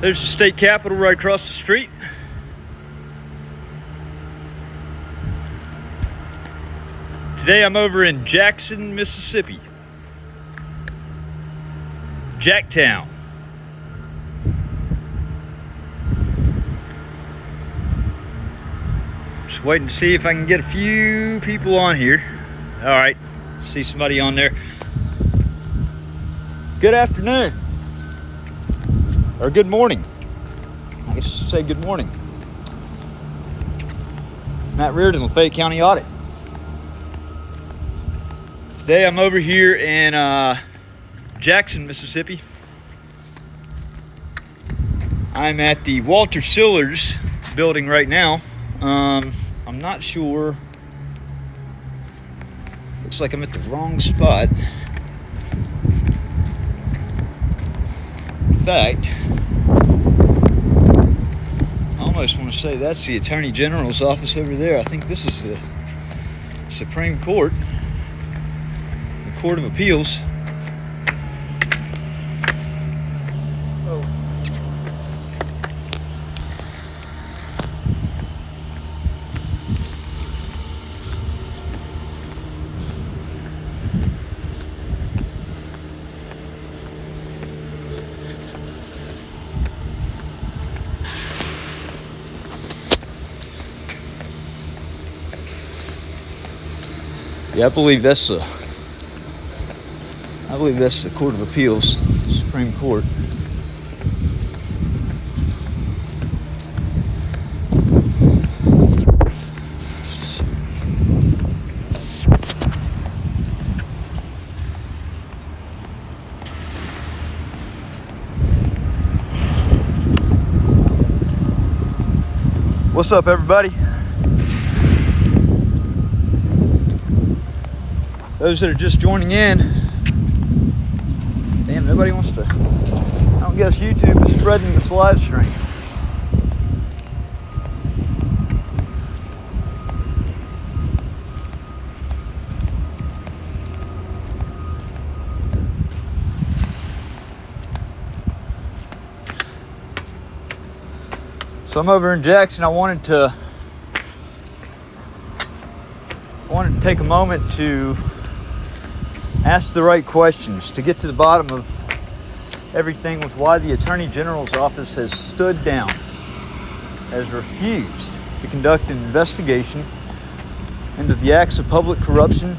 There's the state capitol right across the street. Today I'm over in Jackson, Mississippi. Jacktown. Just waiting to see if I can get a few people on here. All right, see somebody on there. Good afternoon. Or good morning. I guess I should say good morning. Matt Reardon, Lafayette County Audit. Today I'm over here in Jackson, Mississippi. I'm at the Walter Sillars building right now. I'm not sure. Looks like I'm at the wrong spot. In fact, I almost want to say that's the Attorney General's office over there. I think this is the Supreme Court, the Court of Appeals. Oh. Yeah, I believe that's the Court of Appeals, Supreme Court. What's up, everybody? Those that are just joining in, damn, nobody wants to. I don't guess YouTube is spreading this live stream. So I'm over in Jackson. I wanted to take a moment to ask the right questions, to get to the bottom of everything with why the Attorney General's office has stood down, has refused to conduct an investigation into the acts of public corruption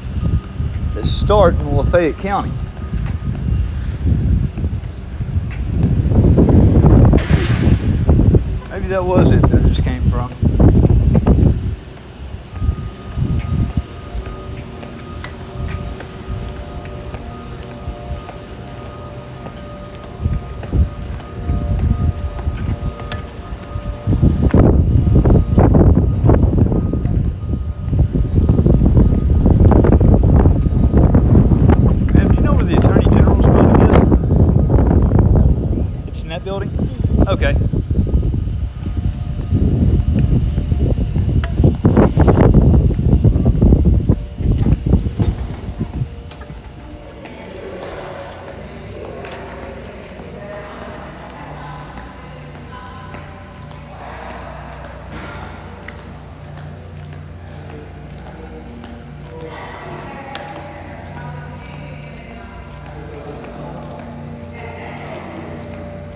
that start in Lafayette County. Maybe that was it that just came from. Building? Okay.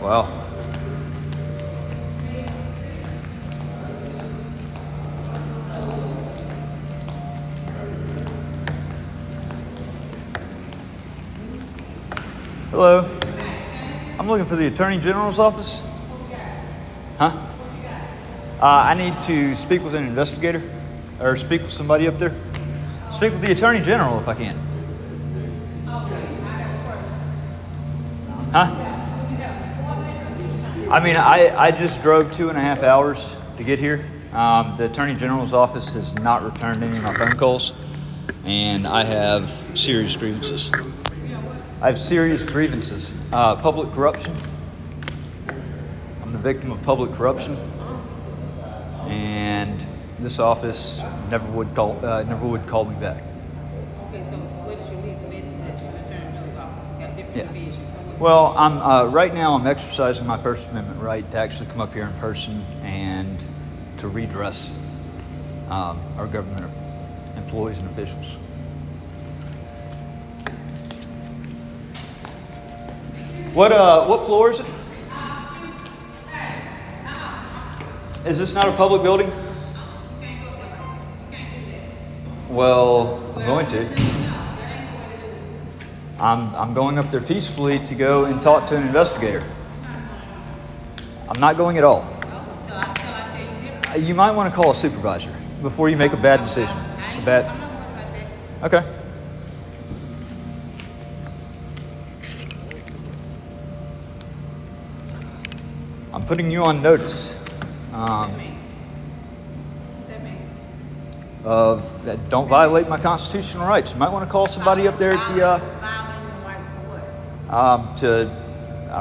Wow. Hello. I'm looking for the Attorney General's office. Huh? I need to speak with an investigator or speak with somebody up there. Speak with the Attorney General if I can. Huh? I mean, I just drove 2.5 hours to get here. The Attorney General's office has not returned any of my phone calls, and I have serious grievances. Public corruption. I'm the victim of public corruption, and this office never would call me back. Okay, so where did you leave the message at the Attorney General's office? You got different divisions. So Well, I'm right now I'm exercising my First Amendment right to actually come up here in person and to redress our government employees and officials. What floor is it? Is this not a public building? Well, I'm going to. I'm going up there peacefully to go and talk to an investigator. I'm not going at all. You might want to call a supervisor before you make a bad decision. Okay. I'm putting you on notice of that. Don't violate my constitutional rights. You might want to call somebody up there at the. I'm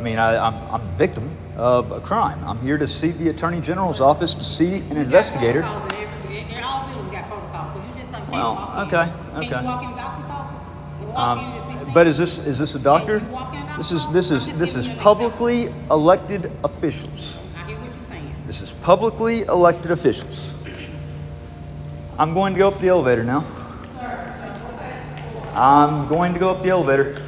a victim of a crime. I'm here to see the Attorney General's office to see an investigator. Well, okay. Can you walk in the doctor's office? But is this a doctor? This is publicly elected officials. I hear what you're saying. This is publicly elected officials. I'm going to go up the elevator now. I'm going to go up the elevator.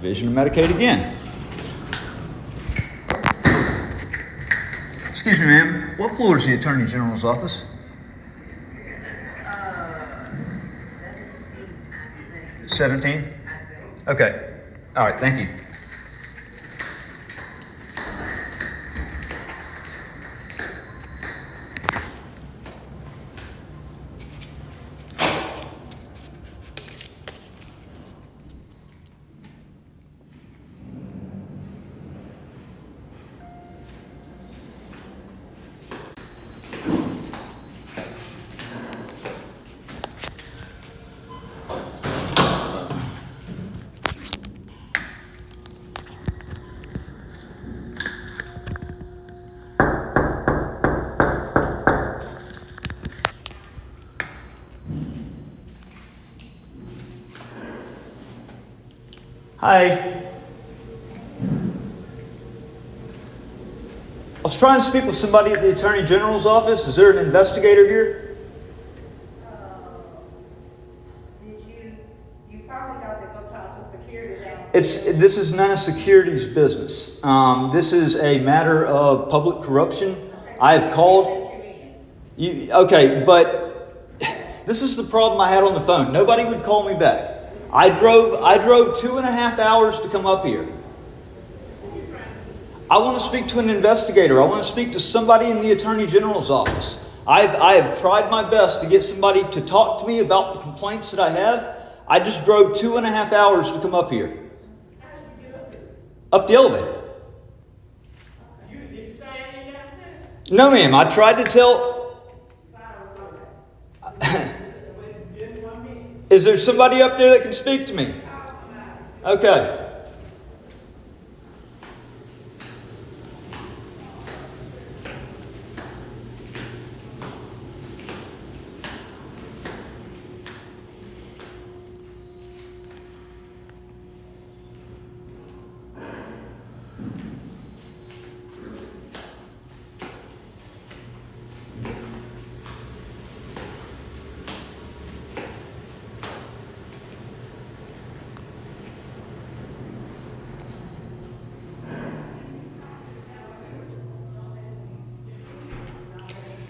Division of Medicaid again. Excuse me, ma'am. What floor is the Attorney General's office? 17, I think. 17? I think. Okay. All right, thank you. Hi. I was trying to speak with somebody at the Attorney General's office. Is there an investigator here? You probably got to go talk to security down. This is none of security's business. This is a matter of public corruption. I have called. Okay, but this is the problem I had on the phone. Nobody would call me back. I drove 2.5 hours to come up here. I want to speak to an investigator. I want to speak to somebody in the Attorney General's office. I have tried my best to get somebody to talk to me about the complaints that I have. I just drove 2.5 hours to come up here. Up the elevator. No, ma'am. I tried to tell. Is there somebody up there that can speak to me? Okay.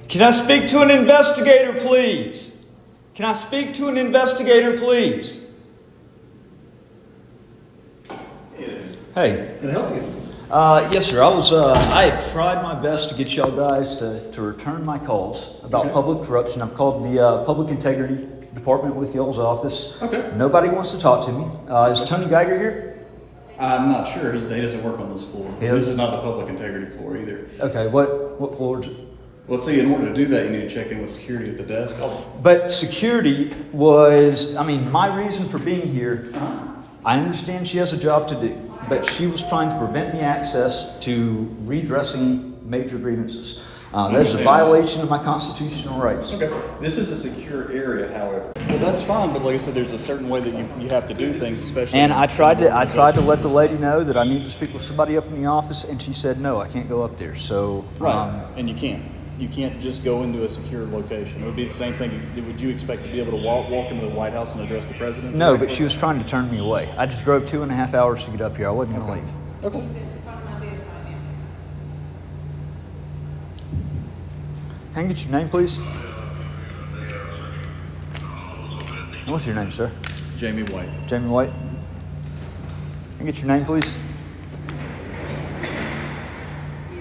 Can I speak to an investigator, please? Can I speak to an investigator, please? Hey. Can I help you? Yes, sir. I have tried my best to get y'all guys to return my calls about public corruption. I've called the Public Integrity Department with y'all's office. Okay. Nobody wants to talk to me. Is Tony Geiger here? I'm not sure. He doesn't work on this floor. He This doesn't? is not the public integrity floor either. Okay, what floor is it? Well, see, in order to do that, you need to check in with security at the desk. But security was, I mean, my reason for being here, I understand she has a job to do, but she was trying to prevent me access to redressing major grievances. That is a violation of my constitutional rights. Okay. This is a secure area, however. Well, that's fine, but like I said, there's a certain way that you have to do things, especially. And I tried to let the lady know that I needed to speak with somebody up in the office, and she said, no, I can't go up there. So, Right, and you can't. You can't just go into a secure location. It would be the same thing. Would you expect to be able to walk into the White House and address the president? no, but she was trying to turn me away. I just drove 2.5 hours to get up here. I wasn't going to leave. Okay. Can I get your name, please? And what's your name, sir? Jamie White. Jamie White. Can I get your name, please? Yes,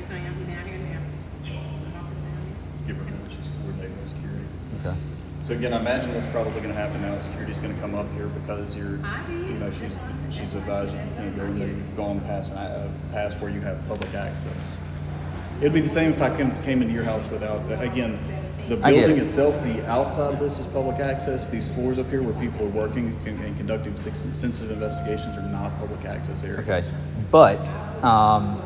ma'am. He's down here now. Give her a minute. She's coordinating with security. Okay. So again, I imagine what's probably going to happen now is security's going to come up here because she's advised you can't go in there. You've gone past where you have public access. It'd be the same if I came into your house without, again, the building itself, the outside of this is public access. These floors up here where people are working and conducting sensitive investigations are not public access areas. Okay. But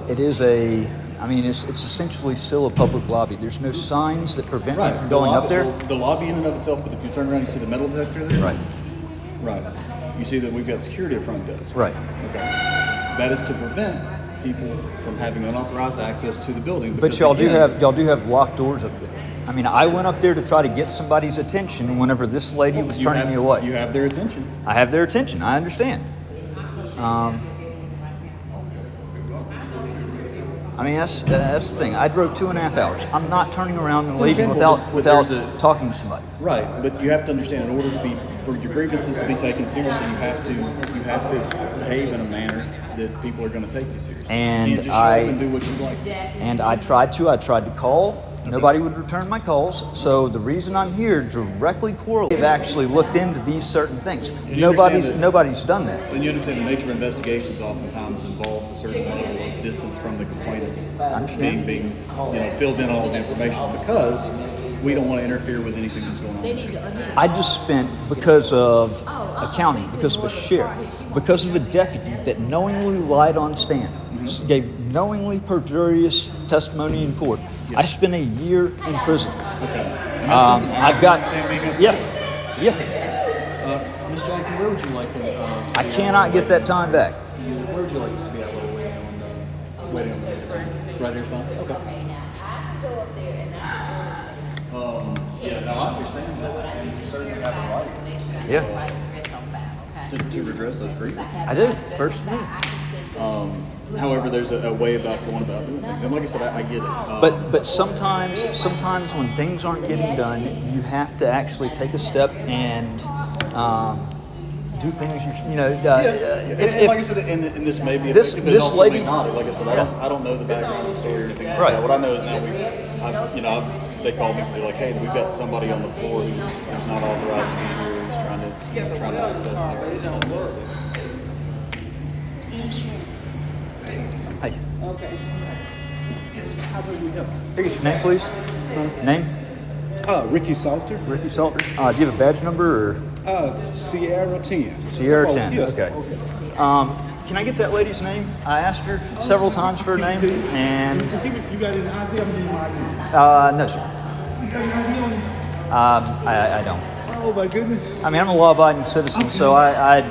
it is it's essentially still a public lobby. There's no signs that prevent me from going up there. The lobby in and of itself, but if you turn around, you see the metal detector there? Right. Right. You see that we've got security at front desk. Right. Okay. That is to prevent people from having unauthorized access to the building. But y'all do have locked doors up there. I mean, I went up there to try to get somebody's attention whenever this lady was turning me away. You have their attention. I have their attention. I understand. That's the thing. I drove 2.5 hours. I'm not turning around and leaving without talking to somebody. Right, but you have to understand, in order for your grievances to be taken seriously, you have to behave in a manner that people are going to take you seriously. And you can't just show up and do what you like. And I tried to call. Nobody would return my calls. So the reason I'm here directly correlates. They've actually looked into these certain things. Nobody's done that. Then you understand the nature of investigations oftentimes involves a certain level of distance from the complainant. I understand. Being filled in all of the information because we don't want to interfere with anything that's going on. I just spent, because of a county, because of a sheriff, because of a deputy that knowingly lied on stand, gave knowingly perjurious testimony in court. I spent a year in prison. Okay. I've got, yeah. Ms. Jackie, where would you like to? I cannot get that time back. Where would you like us to be at while we're waiting on the right here's fine? Okay. Yeah, no, I understand that, and you certainly have a right Yeah, to redress those grievances. I do. First of all. However, there's a way about going about doing things, and like I said, I get it. But sometimes when things aren't getting done, you have to actually take a step and do things. And like I said, and this may be This effective, but also lady- may not. Like I said, I don't know the background of the story or anything like Right. that. What I know is now they called me because they're like, hey, we've got somebody on the floor who's not authorized to be here, who's trying to access it. Hey, Okay. Yes, how do we help? can I get your name, please? Name? Ricky Salter. Ricky Salter. Do you have a badge number or? Sierra 10. Sierra 10. Yes. Okay. Can I get that lady's name? I asked her several times for her name, and You got any idea? I'm giving you my idea. no, sir. You got any idea on it? I don't. Oh my goodness. I mean, I'm a law-abiding citizen, so I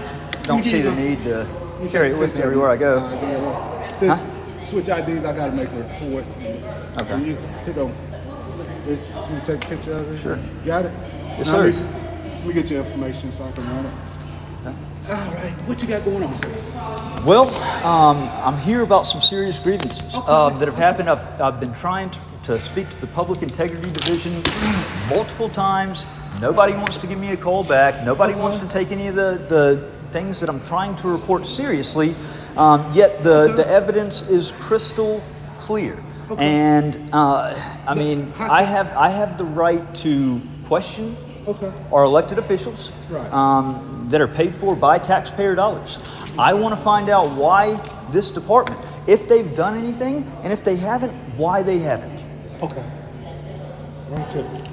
don't see the need to carry it with me everywhere I go. Just switch IDs. I got to make a report. Okay. Here you go. This, you take a picture of it? Sure. Got it? Yes, Now, sir. Lisa, let me get your information so I can run it. All right. What you got going on, sir? Well, I'm here about some serious grievances that have happened. I've been trying to speak to the Public Integrity Division multiple times. Nobody wants to give me a call back. Nobody wants to take any of the things that I'm trying to report seriously. Yet the evidence is crystal clear. Okay. And I have the right to question Okay. our elected officials Right. that are paid for by taxpayer dollars. I want to find out why this department, if they've done anything, and if they haven't, why they haven't. Okay.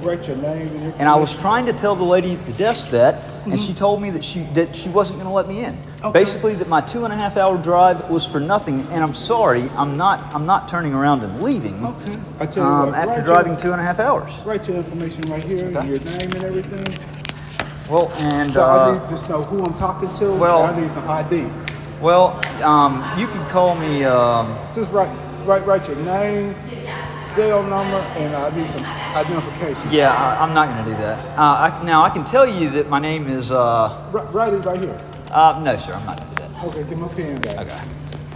Write your name and your. And I was trying to tell the lady at the desk that, and she told me that she wasn't going to let me in. Okay. Basically, that my 2.5 hour drive was for nothing. And I'm sorry, I'm not turning around and leaving. Okay. I tell you what, after write driving your, 2.5 hours. Write your information right here, Okay. your name and everything. Well, and So I need to just know who I'm talking to. well- and I need some ID. well, you can call me. Just write your name, cell number, and I need some identification. Yeah, I'm not going to do that. Now I can tell you that my name is. Write it right here. No, sir, I'm not going to do that. Okay, get my pen back. Okay.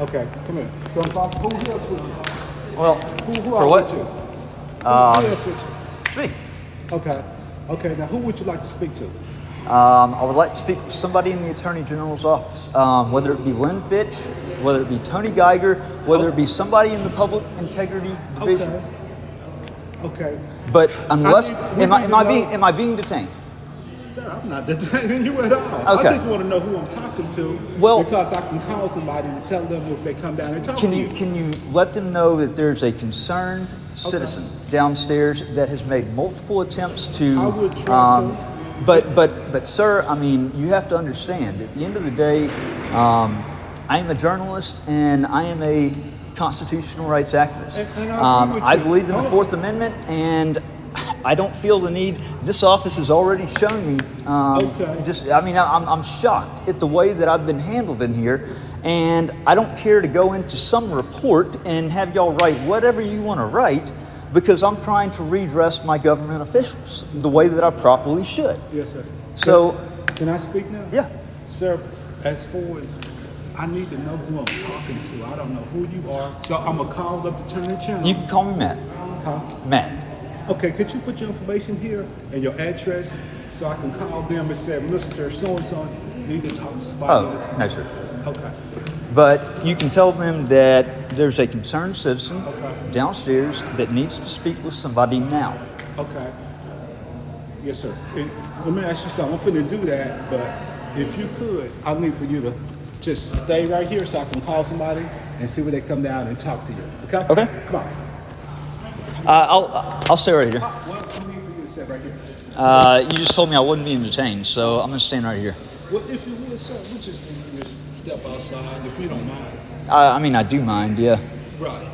Okay, come here. Who else with you? Well, Who for else what? with you? Who else with you? Speak. Okay. Okay, now who would you like to speak to? I would like to speak to somebody in the Attorney General's office, whether it be Lynn Fitch, whether it be Tony Geiger, whether it be somebody in the Public Integrity Division. Okay. But unless, we need to know- am I being detained? Sir, I'm not detaining you at all. Okay. I just want to know who I'm talking to. Well- because I can call somebody to tell them if they come down and talk Can to you you. can you let them know that there's a concerned citizen downstairs that has made multiple attempts to? I would try to. But sir, I mean, you have to understand. At the end of the day, I am a journalist and I am a constitutional rights activist. And I agree with I you. believe in the Hold on. Fourth Amendment, and I don't feel the need. This office has already shown me. Okay. I'm shocked at the way that I've been handled in here, and I don't care to go into some report and have y'all write whatever you want to write, because I'm trying to redress my government officials the way that I properly should. Yes, sir. So, Can I speak now? yeah. Sir, as far as I need to know who I'm talking to. I don't know who you are. So I'm going to call up the Attorney General. You can call me Matt. Huh? Matt. Okay, could you put your information here and your address so I can call them and say, Mr. So-and-so, need to talk to somebody. Oh, no, sir. Okay. But you can tell them that there's a concerned citizen Okay. downstairs that needs to speak with somebody now. Okay. Yes, sir. Let me ask you something. I'm finna do that, but if you could, I need for you to just stay right here so I can call somebody and see when they come down and talk to you. Okay? Okay. Come on. I'll stay right here. What do you need for you to sit right here? You just told me I wouldn't be detained, so I'm gonna stand right here. Well, if you would, sir, we just step outside if you don't mind. I mean, I do mind, yeah. Right.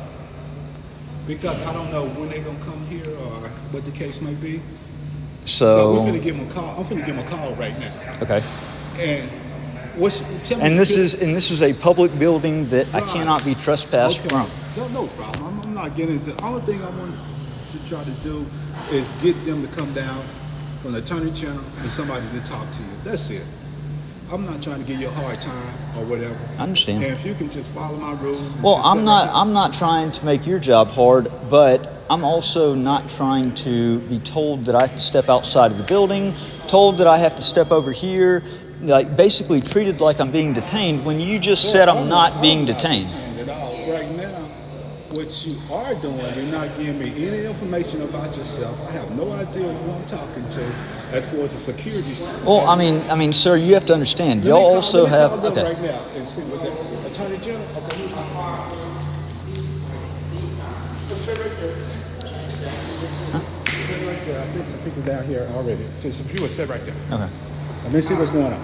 Because I don't know when they're gonna come here or what the case may be. So we're So, finna give them a call. I'm finna give them a call right now. okay. And tell me. And this is a public building that I Right. cannot be trespassed from. No problem. I'm not getting into. The only thing I want to try to do is get them to come down from the Attorney General and somebody to talk to you. That's it. I'm not trying to give you a hard time or whatever. I understand. And if you can just follow my rules. And Well, just sit right here. I'm not trying to make your job hard, but I'm also not trying to be told that I have to step outside of the building, told that I have to step over here, like basically treated like I'm being detained when you just said I'm not being detained. At all. Right now, what you are doing, you're not giving me any information about yourself. I have no idea who I'm talking to as far as the security. Well, I mean, sir, you have to understand. Y'all also have. Call them Okay. right now and see what the Attorney General. Okay. Just stay right there. Sit right there. I think some people's out here already. Just if you would sit right there. Okay. Let me see what's going on.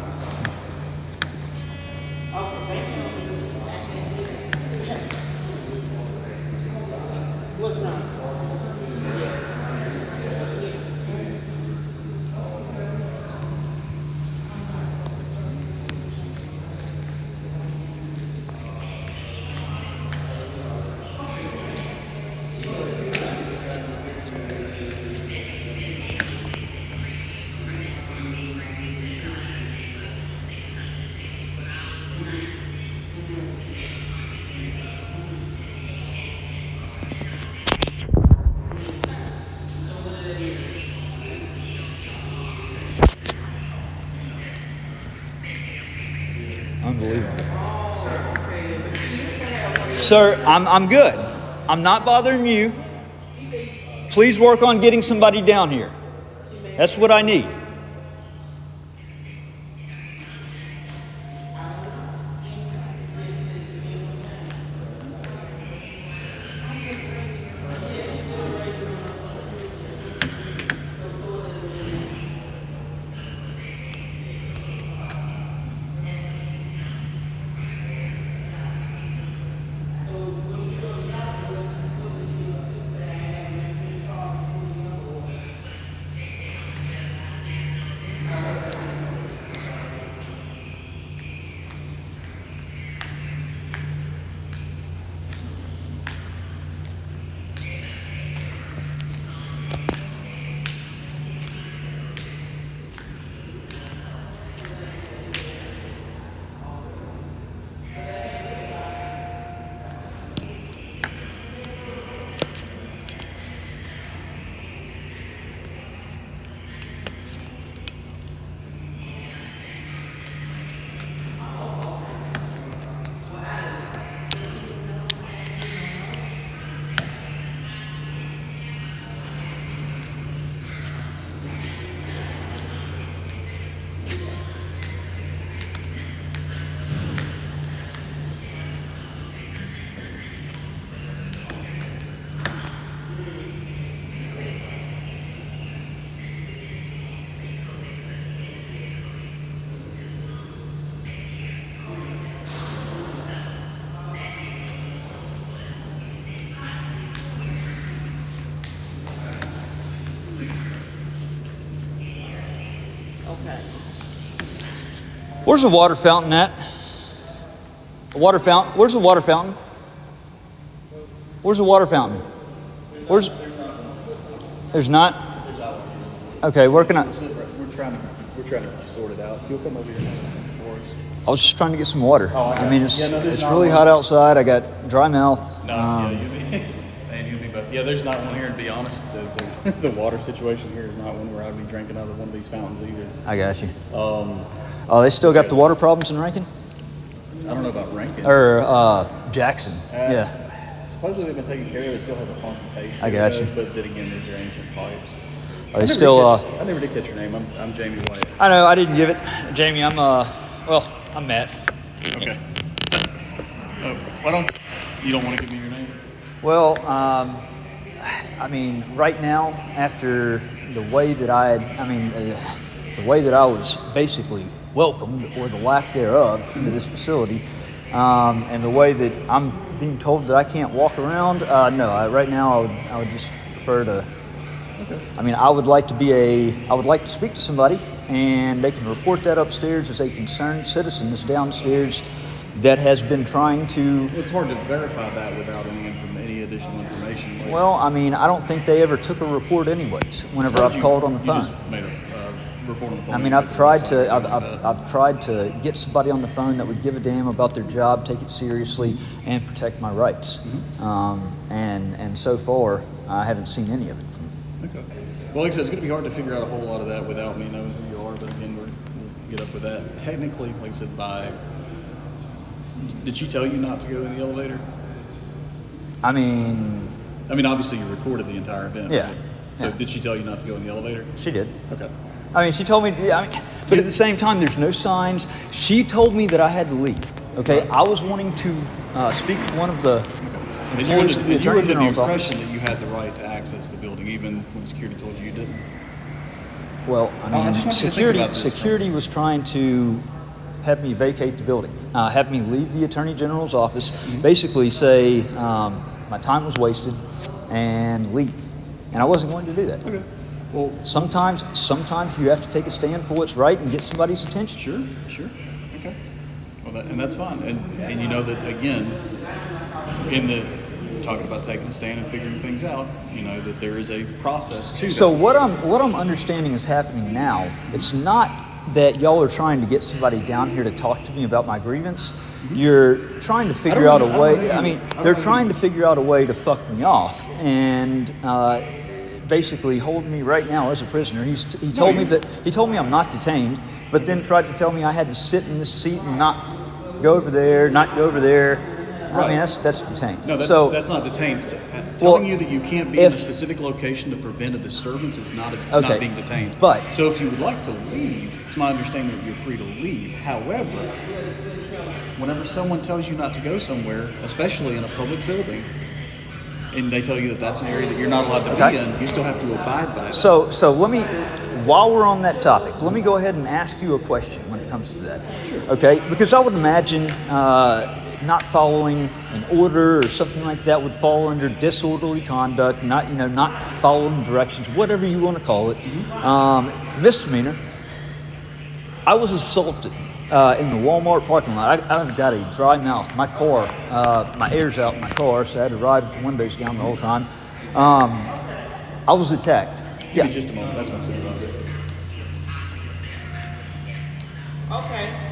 What's wrong? Unbelievable. Sir, I'm good. I'm not bothering you. Please work on getting somebody down here. That's what I need. Okay. Where's the water fountain at? The water fountain? Where's the water fountain? Where's the water fountain? Where's... There's not? Okay, where can I... We're trying to sort it out. If you'll come over here for us. I was just trying to get some water. Oh, I mean, it's there's it's not really one. hot outside. I got dry mouth. No, yeah, you'll be both. Yeah, there's not one here. And to be honest, the water situation here is not one where I'd be drinking out of one of these fountains either. I got you. Oh, they still got the water problems in Rankin? I don't know about Rankin. Or Jackson? Yeah. Supposedly they've been taking care of it. It still has a funky taste. I got you. But then again, these are ancient pipes. Are they still? I never did catch your name. I'm Jamie White. I know. I didn't give it, Jamie. I'm I'm Matt. Okay. Why don't you don't want to give me your name? Well, I mean, right now, after the way that the way that I was basically welcomed, or the lack thereof, into this facility, and the way that I'm being told that I can't walk around, no. Right now, I would just prefer to. Okay. I mean, I would like to speak to somebody, and they can report that upstairs as a concerned citizen that's downstairs that has been trying to. It's hard to verify that without any additional information. Like, Well, I mean, I don't think they ever took a report anyways. Whenever I've called on the You phone. just made a report on the phone. I mean, I've tried to get somebody on the phone that would give a damn about their job, take it seriously, and protect my rights. Mm-hmm. And so far, I haven't seen any of it. Okay. Well, like I said, it's going to be hard to figure out a whole lot of that without me knowing who you are. But again, we'll get up with that. Technically, like I said, did she tell you not to go in the elevator? I mean, obviously you recorded the entire event. Yeah. Right? So Yeah. did she tell you not to go in the elevator? she did. Okay. I mean, she told me, but at the same time, there's no signs. She told me that I had to leave. Okay, Right. I was wanting to speak to one of the And you were employees of the you were Attorney under the General's office. impression that you had the right to access the building, even when security told you you didn't. Well, I mean, I just want you to think about this. security was trying to have me vacate the building, have me leave the Attorney General's office, basically say my time was wasted, and leave. And I wasn't going to do that. Okay. Well, Sometimes you have to take a stand for what's right and get somebody's attention. sure. Okay. Well, that's fine. And you know that, again, talking about taking a stand and figuring things out, you know that there is a process to that. So what I'm understanding is happening now. It's not that y'all are trying to get somebody down here to talk to me about my grievance. You're trying to figure out a way. I mean, they're trying to figure out a way to fuck me off and basically hold me right now as a prisoner. He told me I'm not detained, but then tried to tell me I had to sit in this seat and not go over there, not go over there. I mean, that's detained. No, that's not detained. Telling you that you can't be in a specific location to prevent a disturbance is not being detained. But so if you would like to leave, it's my understanding that you're free to leave. However, whenever someone tells you not to go somewhere, especially in a public building, and they tell you that that's an area that you're not allowed to be in, you still have to abide by that. So let me, while we're on that topic, let me go ahead and ask you a question when it comes to that. Okay? Because I would imagine not following an order or something like that would fall under disorderly conduct, not following directions, whatever you want to call it. Misdemeanor. I was assaulted in the Walmart parking lot. I've got a dry mouth. My car, my air's out in my car, so I had to ride with the windows down the whole time. I was attacked. Give me just a moment. That's my supervisor. Okay.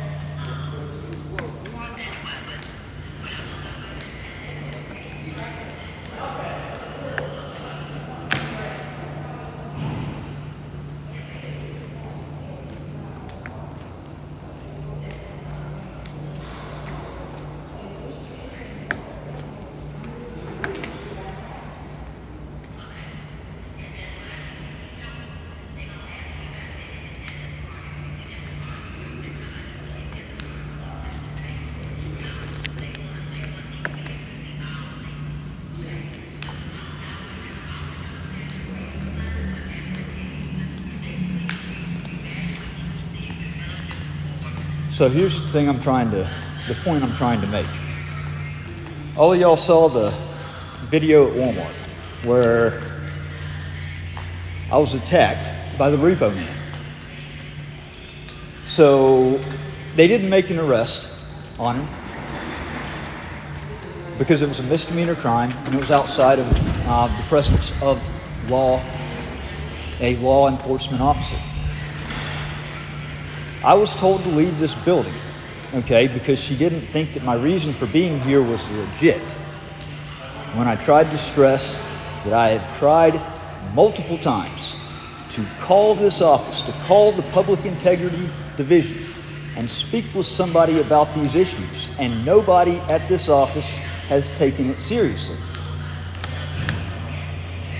So here's the point I'm trying to make. All of y'all saw the video at Walmart where I was attacked by the repo man. So they didn't make an arrest on him because it was a misdemeanor crime and it was outside of the presence of a law enforcement officer. I was told to leave this building, okay, because she didn't think that my reason for being here was legit. When I tried to stress that I have tried multiple times to call this office, to call the Public Integrity Division and speak with somebody about these issues, and nobody at this office has taken it seriously.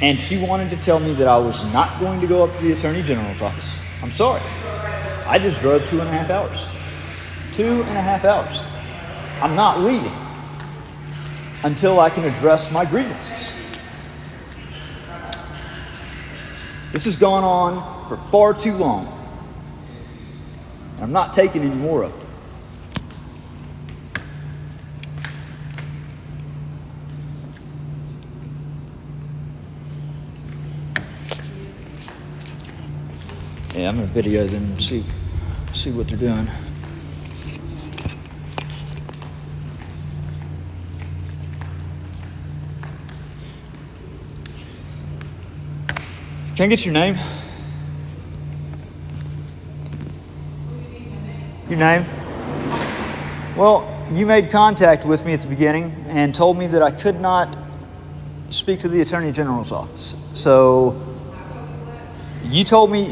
And she wanted to tell me that I was not going to go up to the Attorney General's office. I'm sorry. I just drove 2.5 hours. 2.5 hours. I'm not leaving until I can address my grievances. This has gone on for far too long. I'm not taking any more of it. Yeah, I'm gonna video them and see what they're doing. Can I get your name? Your name? Well, you made contact with me at the beginning and told me that I could not speak to the Attorney General's office. So you told me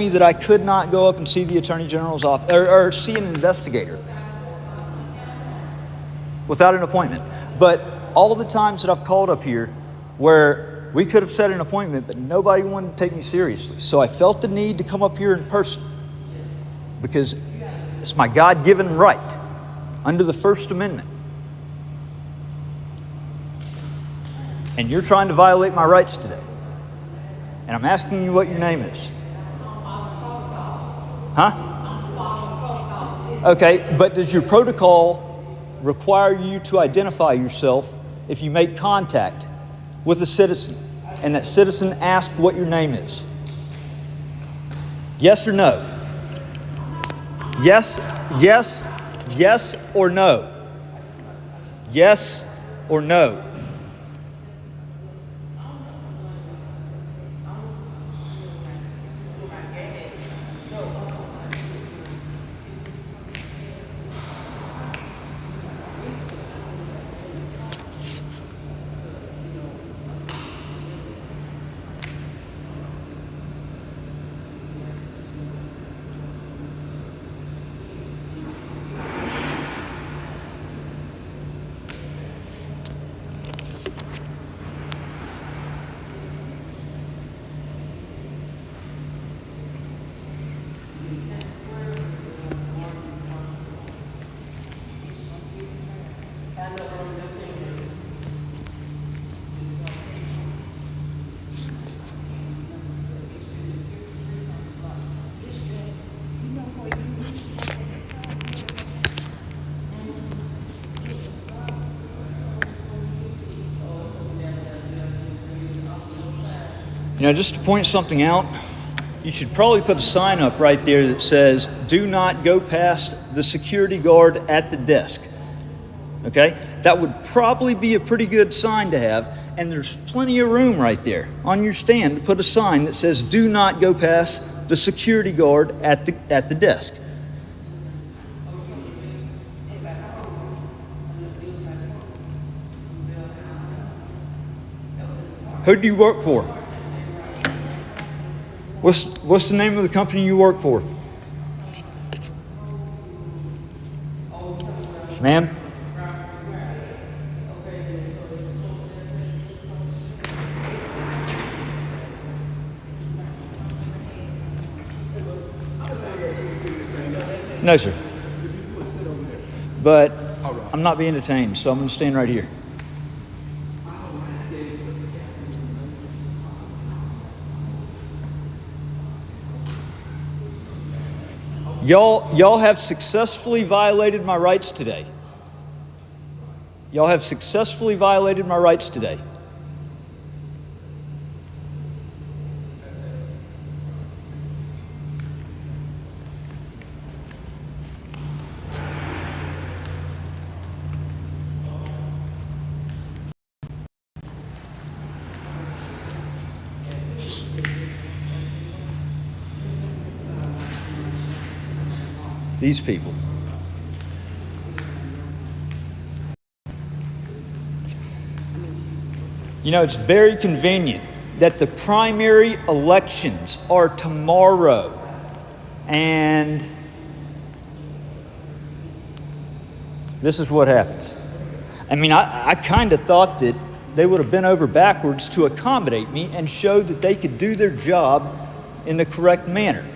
that I could not go up and see the Attorney General's office or see an investigator without an appointment. But all the times that I've called up here where we could have set an appointment, but nobody wanted to take me seriously. So I felt the need to come up here in person because it's my God-given right under the First Amendment. And you're trying to violate my rights today. And I'm asking you what your name is. Huh? Okay, but does your protocol require you to identify yourself if you make contact with a citizen and that citizen asks what your name is? Yes or no? Yes, yes, yes or no? Yes or no? You know, just to point something out, you should probably put a sign up right there that says, "Do not go past the security guard at the desk." Okay? That would probably be a pretty good sign to have, and there's plenty of room right there on your stand to put a sign that says, "Do not go past the security guard at the desk." Who do you work for? What's the name of the company you work for? Ma'am? No, sir. But I'm not being detained, so I'm going to stand right here. Y'all have successfully violated my rights today. Y'all have successfully violated my rights today. These people. You know, it's very convenient that the primary elections are tomorrow. And this is what happens. I mean, I kind of thought that they would have bent over backwards to accommodate me and show that they could do their job in the correct manner.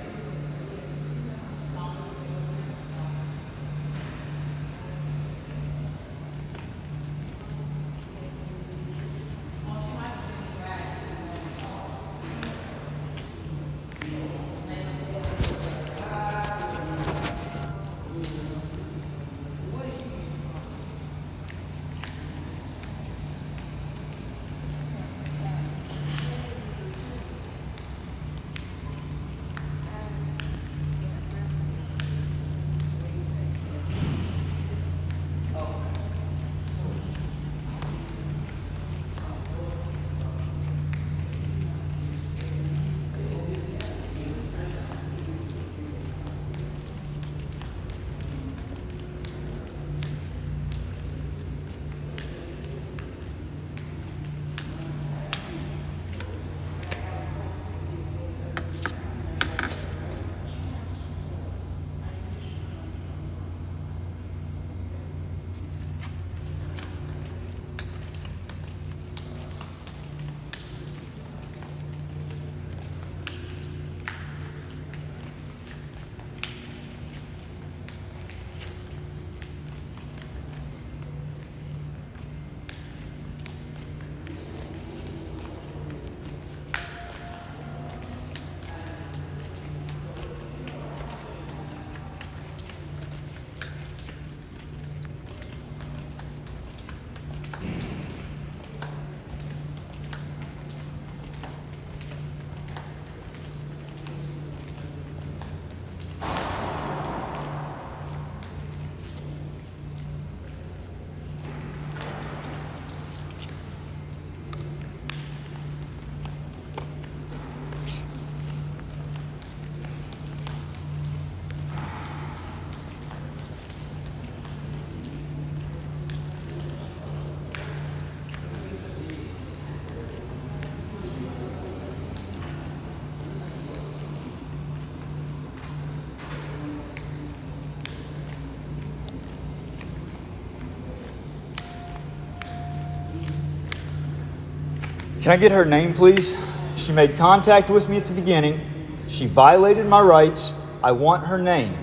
Can I get her name, please? She made contact with me at the beginning. She violated my rights. I want her name.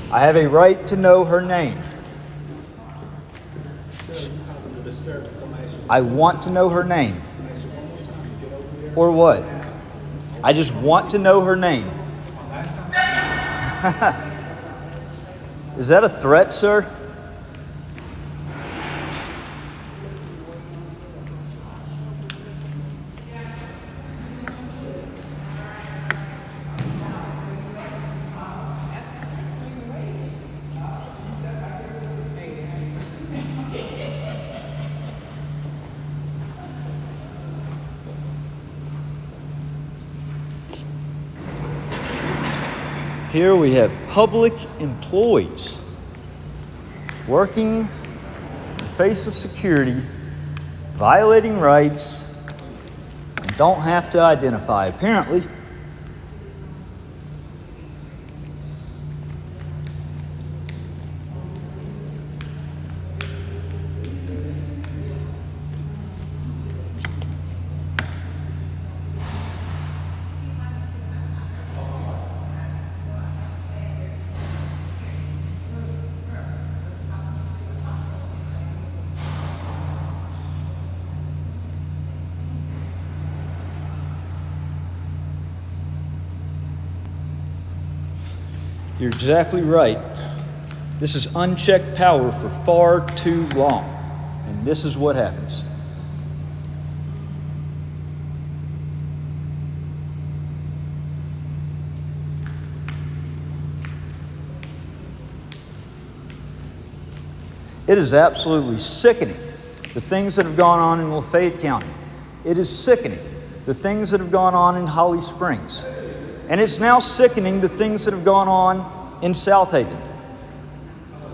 I have a right to know her name. I want to know her name. Or what? I just want to know her name. Is that a threat, sir? Here we have public employees working in the face of security, violating rights, and don't have to identify, apparently. You're exactly right. This is unchecked power for far too long. And this is what happens. It is absolutely sickening, the things that have gone on in Lafayette County. It is sickening, the things that have gone on in Holly Springs. And it's now sickening, the things that have gone on in South Haven.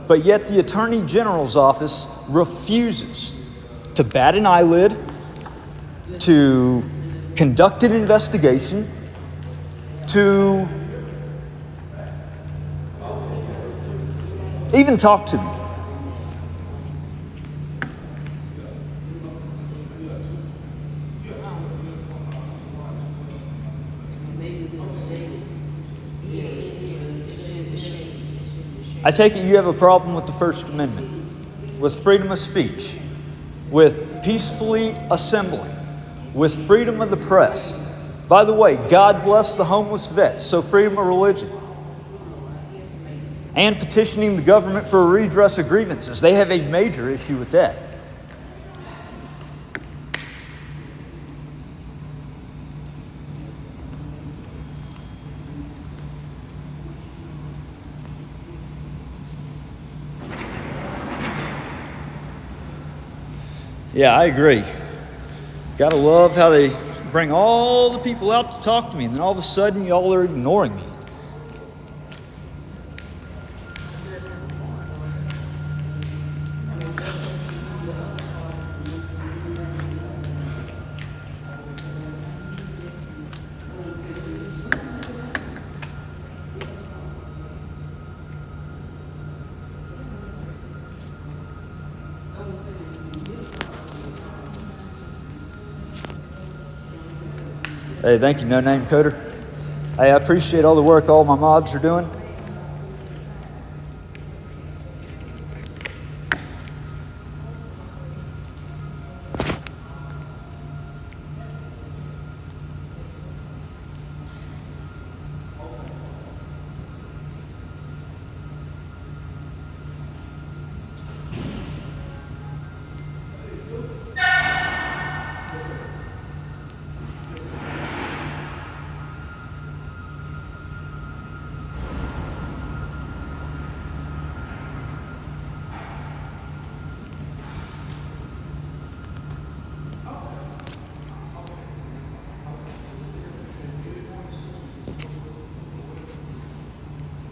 But yet the Attorney General's office refuses to bat an eyelid, to conduct an investigation, to even talk to me. I take it you have a problem with the First Amendment, with freedom of speech, with peacefully assembling, with freedom of the press. By the way, God bless the homeless vets, so freedom of religion. And petitioning the government for a redress of grievances. They have a major issue with that. Yeah, I agree. Gotta love how they bring all the people out to talk to me, and then all of a sudden y'all are ignoring me. Hey, thank you, No Name Coder. Hey, I appreciate all the work all my mods are doing.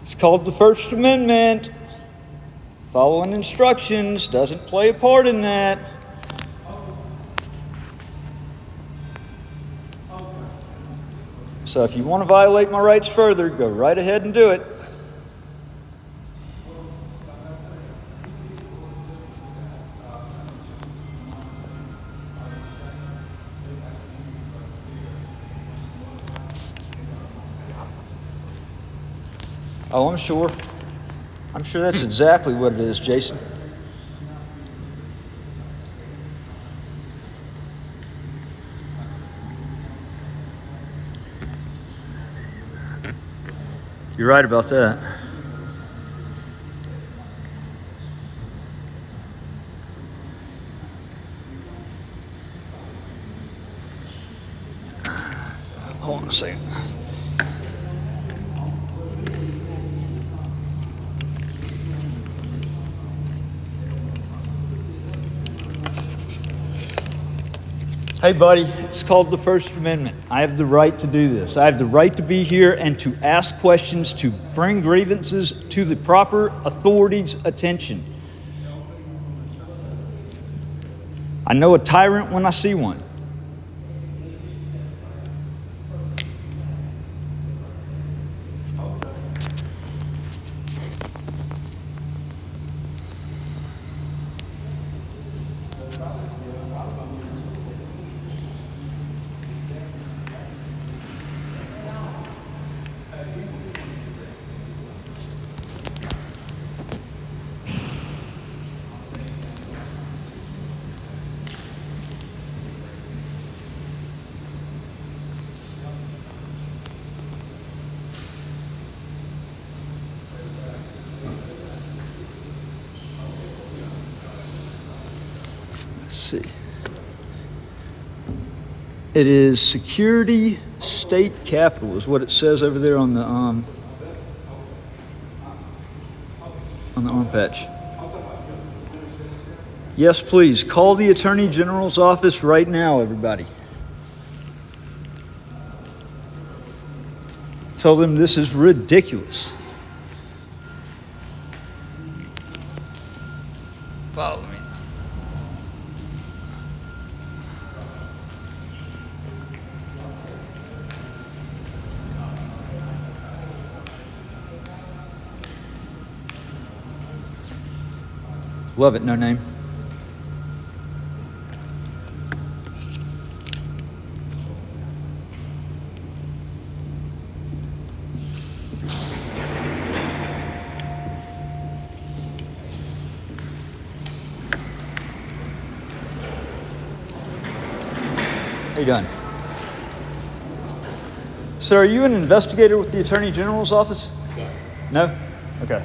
It's called the First Amendment. Following instructions doesn't play a part in that. So if you want to violate my rights further, go right ahead and do it. Oh, I'm sure. I'm sure that's exactly what it is, Jason. You're right about that. Hold on a second. Hey buddy, it's called the First Amendment. I have the right to do this. I have the right to be here and to ask questions, to bring grievances to the proper authorities' attention. I know a tyrant when I see one. See. It is Security State Capitol is what it says over there on the arm patch. Yes, please call the Attorney General's office right now, everybody. Tell them this is ridiculous. Love it, no name. How you doing? Sir, are you an investigator with the Attorney General's office? No. No? Okay.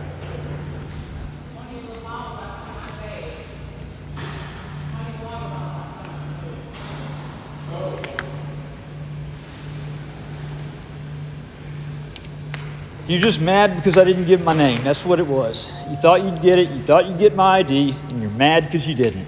You're just mad because I didn't give my name. That's what it was. You thought you'd get it. You thought you'd get my ID, and you're mad because you didn't.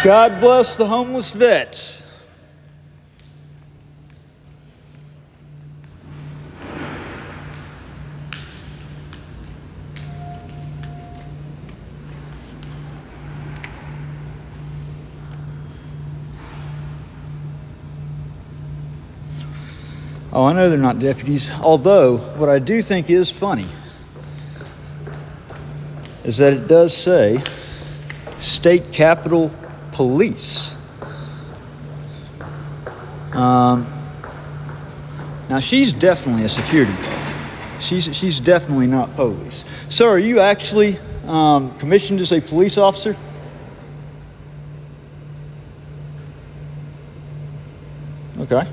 God bless the homeless vets. Oh, I know they're not deputies. Although, what I do think is funny is that it does say State Capitol Police. Now, she's definitely a security guard. She's definitely not police. Sir, are you actually commissioned as a police officer? Okay.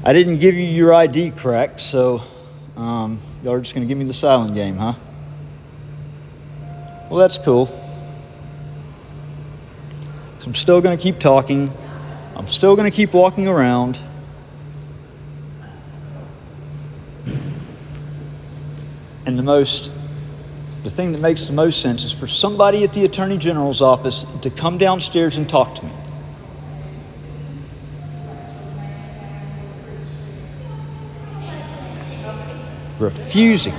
I didn't give you your ID correct, so y'all are just going to give me the silent game, huh? Well, that's cool. So I'm still going to keep talking. I'm still going to keep walking around. And the thing that makes the most sense is for somebody at the Attorney General's office to come downstairs and talk to me. Refusing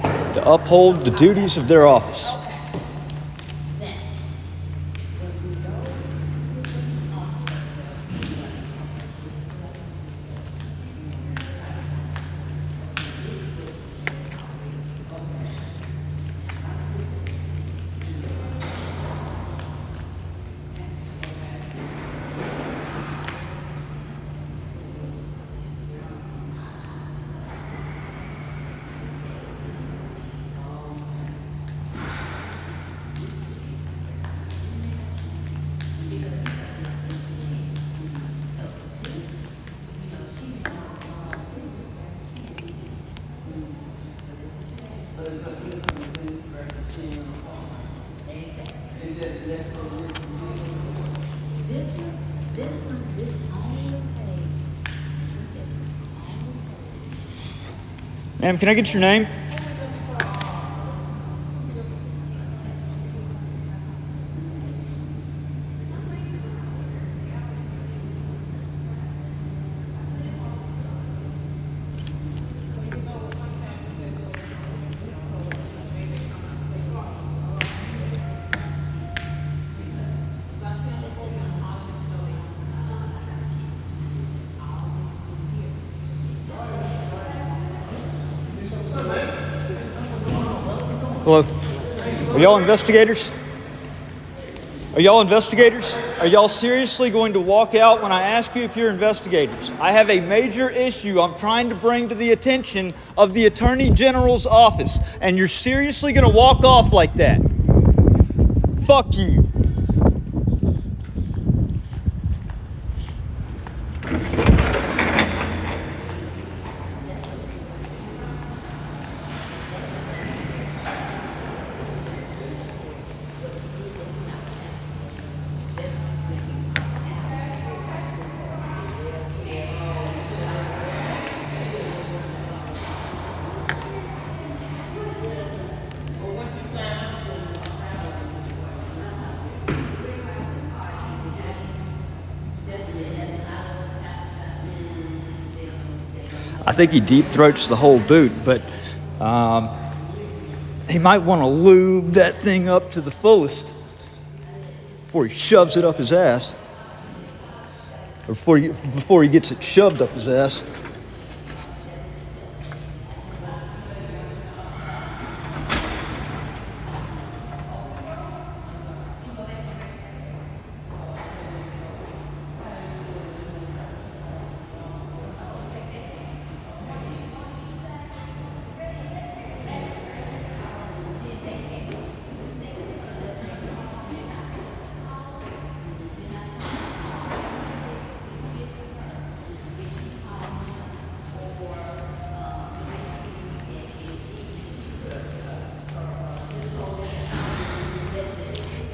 to uphold the duties of their office. Ma'am, can I get your name? Hello. Are y'all investigators? Are y'all investigators? Are y'all seriously going to walk out when I ask you if you're investigators? I have a major issue I'm trying to bring to the attention of the Attorney General's office, and you're seriously going to walk off like that? Fuck you. I think he deep throats the whole boot, but he might want to lube that thing up to the fullest before he shoves it up his ass, or before he gets it shoved up his ass.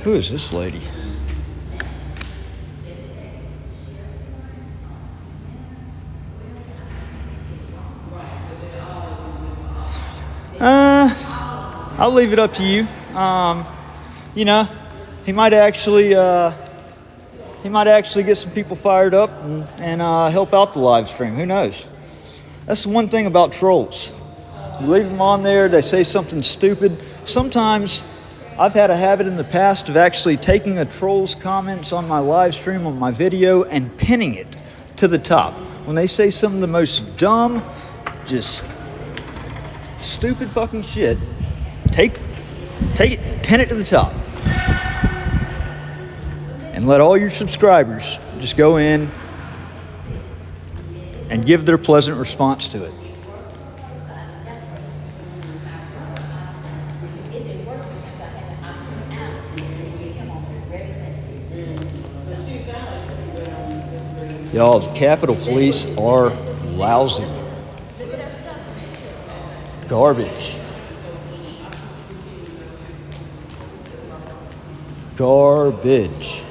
Who is this lady? I'll leave it up to you. You know, he might actually get some people fired up and help out the live stream. Who knows? That's the one thing about trolls. You leave them on there, they say something stupid. Sometimes I've had a habit in the past of actually taking a troll's comments on my live stream, on my video, and pinning it to the top. When they say some of the most dumb, just stupid fucking shit, take it, pin it to the top. And let all your subscribers just go in and give their pleasant response to it. Y'all, the Capitol Police are lousy. Garbage. Garbage.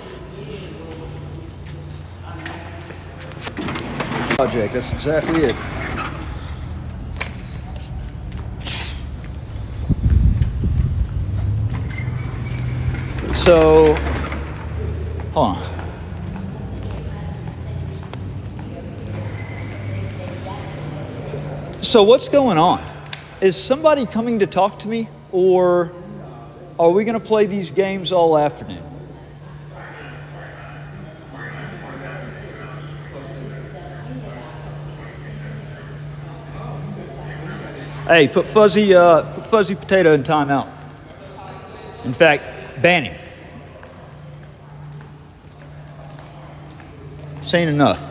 Project, that's exactly it. So, hold on. So what's going on? Is somebody coming to talk to me, or are we going to play these games all afternoon? Hey, put Fuzzy Potato in timeout. In fact, ban him. Saying enough.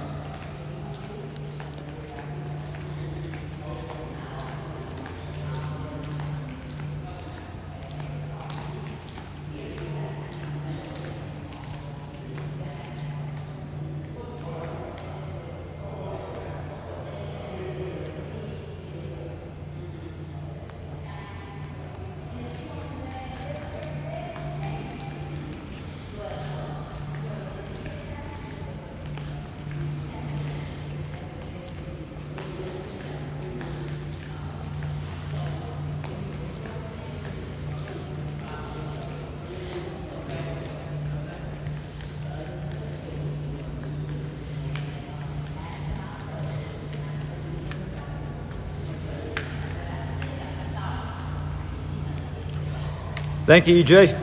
Thank you, EJ.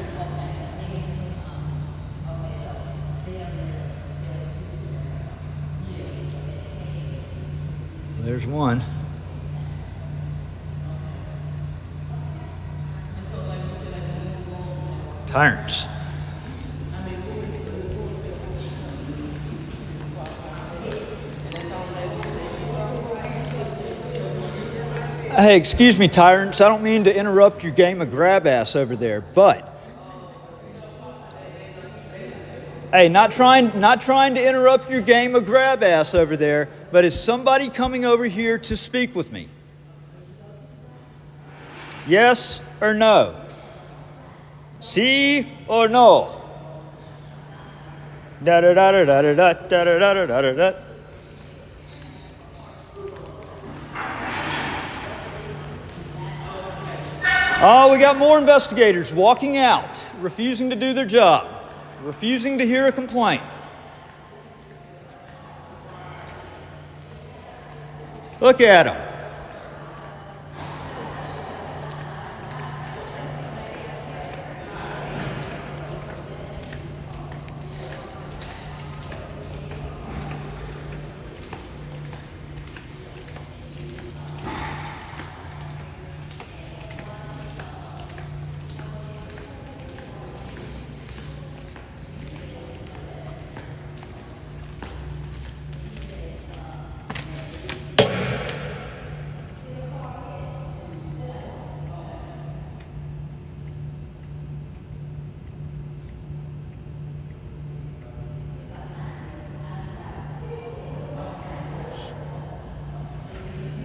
There's one. Tyrants. Hey, excuse me, tyrants. I don't mean to interrupt your game of grab ass over there, but hey, not trying to interrupt your game of grab ass over there, but is somebody coming over here to speak with me? Yes or no? Sí or no? Da da da da da da da da da da da da. Oh, we got more investigators walking out, refusing to do their job, refusing to hear a complaint. Look at them.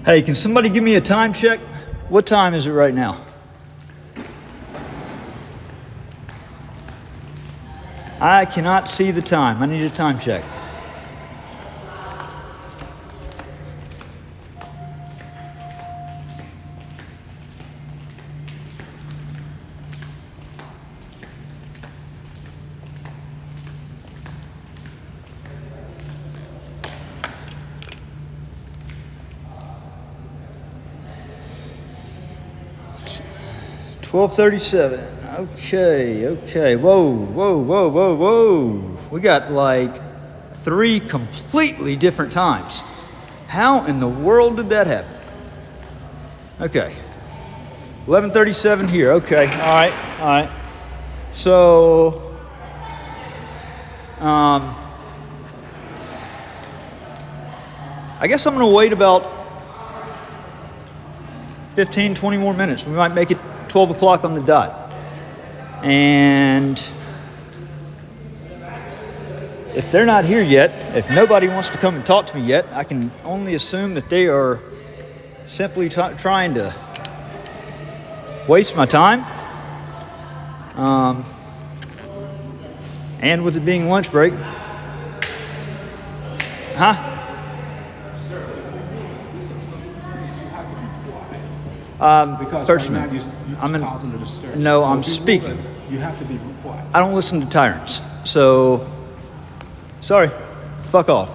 Hey, can somebody give me a time check? What time is it right now? I cannot see the time. I need a time check. $12:37. Okay. Whoa. We got like 3 completely different times. How in the world did that happen? Okay. 11:37 here. Okay. All right. So, I guess I'm going to wait about 15, 20 more minutes. We might make it 12 o'clock on the dot. And if they're not here yet, if nobody wants to come and talk to me yet, I can only assume that they are simply trying to waste my time. And with it being lunch break. Huh? Because First right now Amendment. you're causing a disturbance. No, So I'm if you speaking. would, you have to be quiet. I don't listen to tyrants. So, sorry. Fuck off.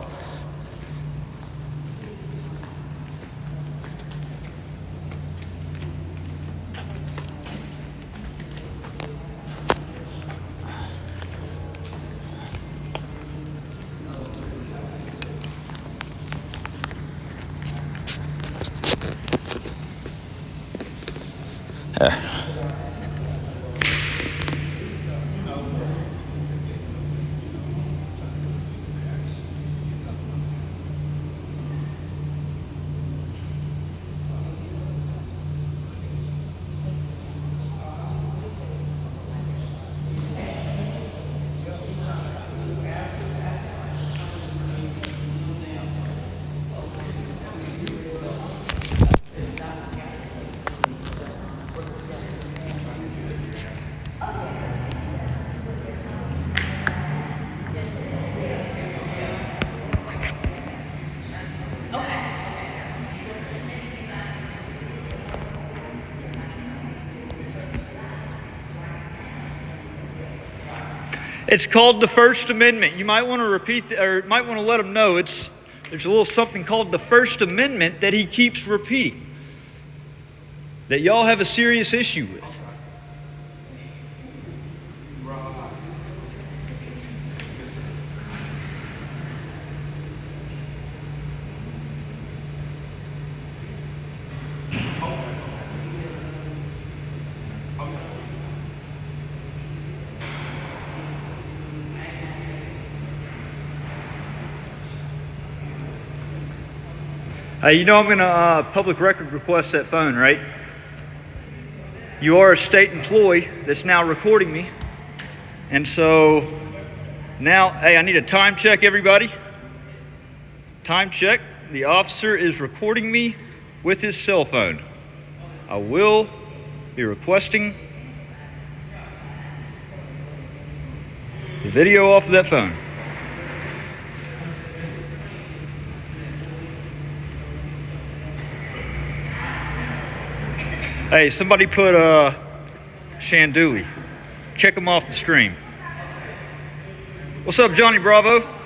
It's called the First Amendment. You might want to repeat, or might want to let them know there's a little something called the First Amendment that he keeps repeating, that y'all have a serious issue with. Right. Yes, sir. Okay. Hey, you know I'm going to public record request that phone, right? You are a state employee that's now recording me. And so now, hey, I need a time check, everybody. Time check. The officer is recording me with his cell phone. I will be requesting the video off of that phone. Hey, somebody put Shanduli. Kick him off the stream. What's up, Johnny Bravo?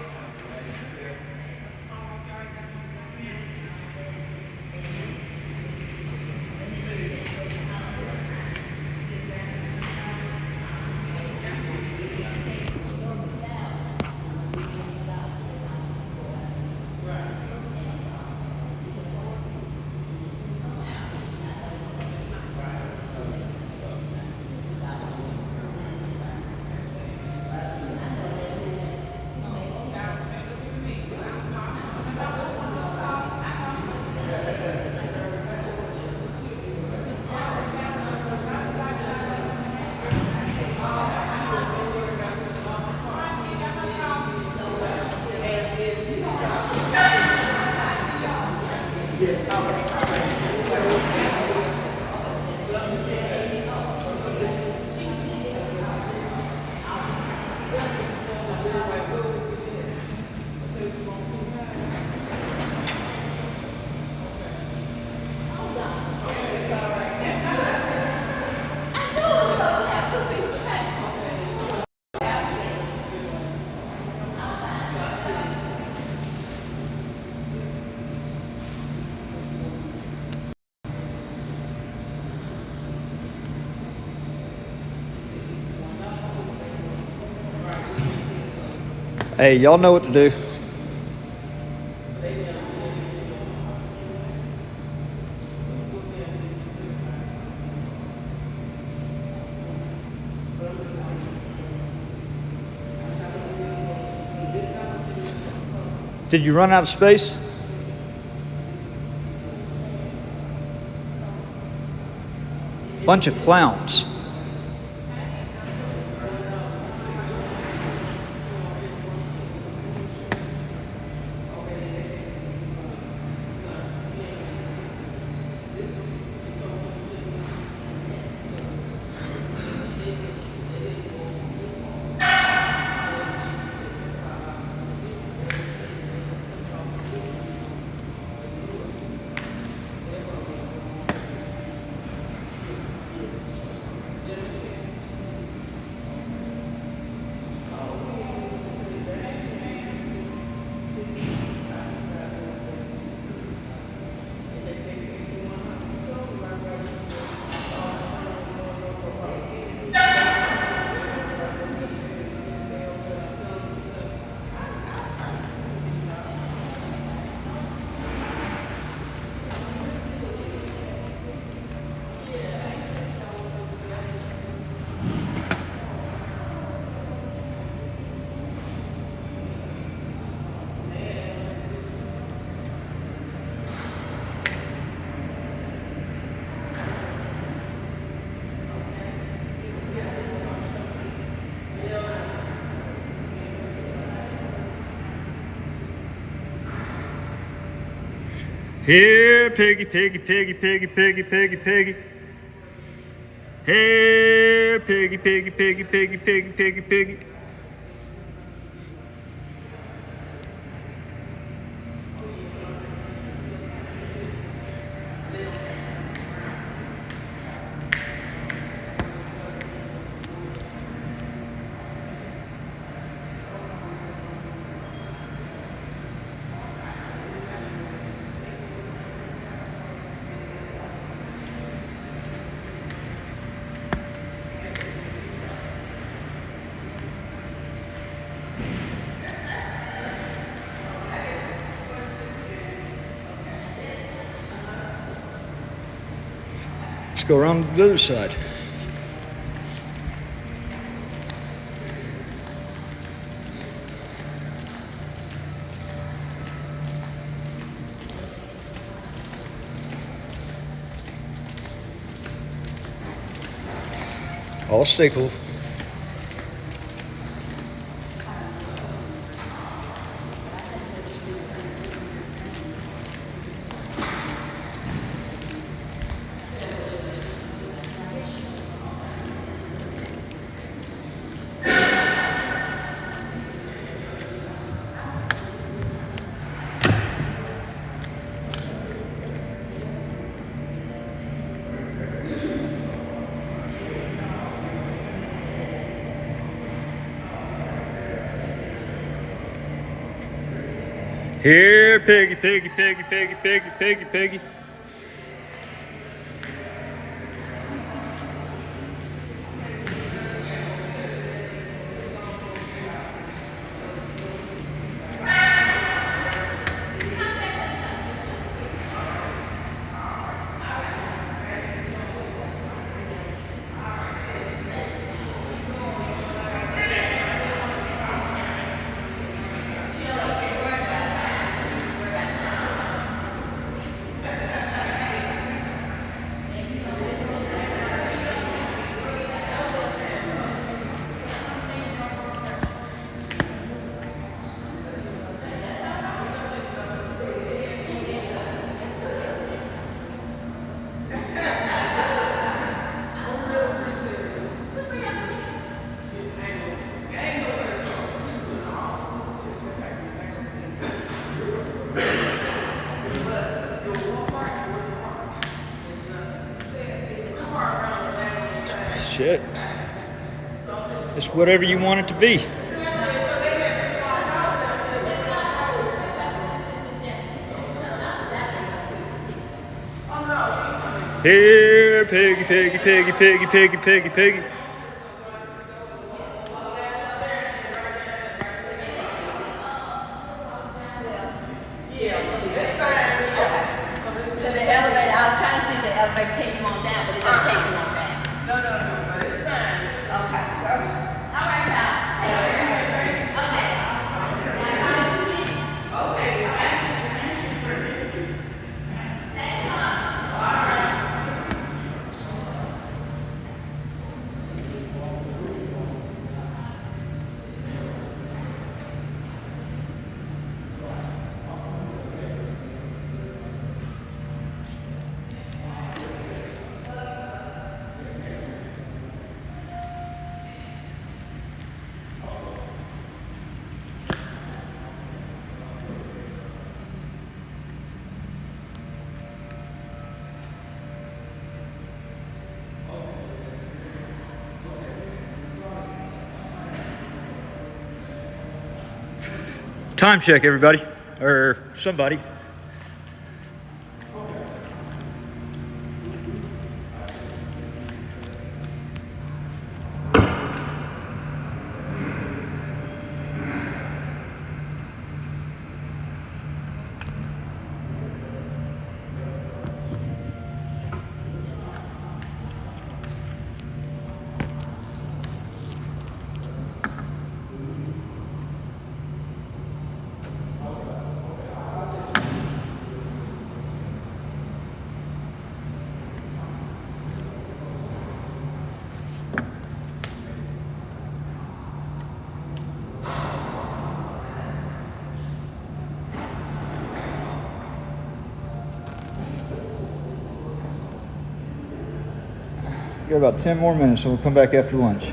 Hey, y'all know what to do. Did you run out of space? Bunch of clowns. Here, piggy, piggy, piggy, piggy, piggy, piggy, piggy. Here, piggy, piggy, piggy, piggy, piggy, piggy, piggy. go around to the other side. All staple. Here, piggy, piggy, piggy, piggy, piggy, piggy, piggy. Shit. It's whatever you want it to be. Here, piggy, piggy, piggy, piggy, piggy, piggy, piggy. The elevator, I was trying to see if the elevator take you on down, but it doesn't take you on down. No, but it's fine. Okay. All right, y'all. Time check, everybody, or somebody. Got about 10 more minutes, so we'll come back after lunch.